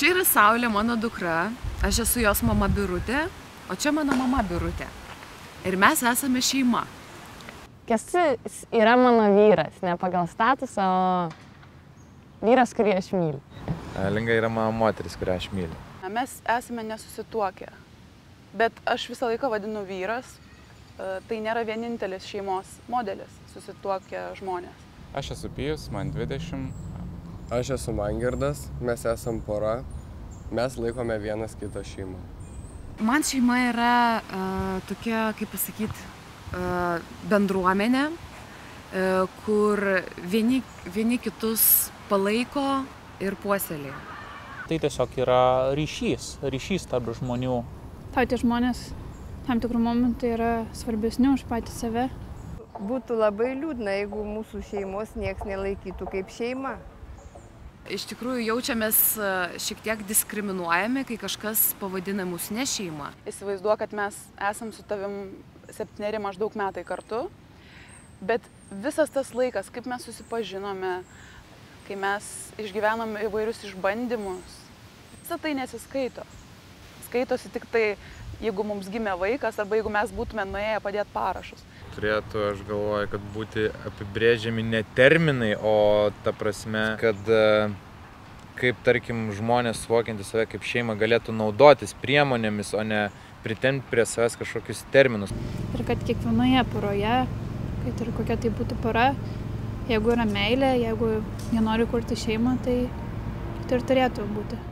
Čia yra Saulė, mano dukra, aš esu jos mama Birutė, o čia mano mama Birutė. Ir mes esame šeima. Kęstutis yra mano vyras, ne pagal statusą, o vyras, kurį aš myliu. Linga yra mano moteris, kurią aš myliu. Mes esame nesusituokę, bet aš visą laiką vadinu vyras. Tai nėra vienintelis šeimos modelis, susituokę žmonės. Aš esu Pijus, man 20. Aš esu Mangirdas, mes esam pora, mes laikome vienas kitą šeimą. Man šeima yra tokia, kaip pasakyti, bendruomenė, kur vieni kitus palaiko ir puoselėja. Tai tiesiog yra ryšys tarp žmonių. Tau tie žmonės tam tikrų momentų yra svarbesni už patį save. Būtų labai liūdna, jeigu mūsų šeimos nieks nelaikytų kaip šeima. Iš tikrųjų jaučiamės šiek tiek diskriminuojami, kai kažkas pavadina mus ne šeima. Įsivaizduoju, kad mes esam su tavim 7 maždaug metai kartu, bet visas tas laikas, kaip mes susipažinome, kai mes išgyvenome įvairius išbandymus, visą tai nesiskaito. Skaitosi tik tai, jeigu mums gimė vaikas arba jeigu mes būtume nuėję padėti parašus. Turėtų, aš galvoju, kad būti apibrėžiami ne terminai, o ta prasme, kad kaip, tarkim, žmonės suvokiantys save kaip šeimą galėtų naudotis priemonėmis, o ne pritempti prie savęs kažkokius terminus. Ir kad kiekvienoje poroje, kad ir kokia tai būtų pora, jeigu yra meilė, jeigu jie nori kurti šeimą, tai ir turėtų būti.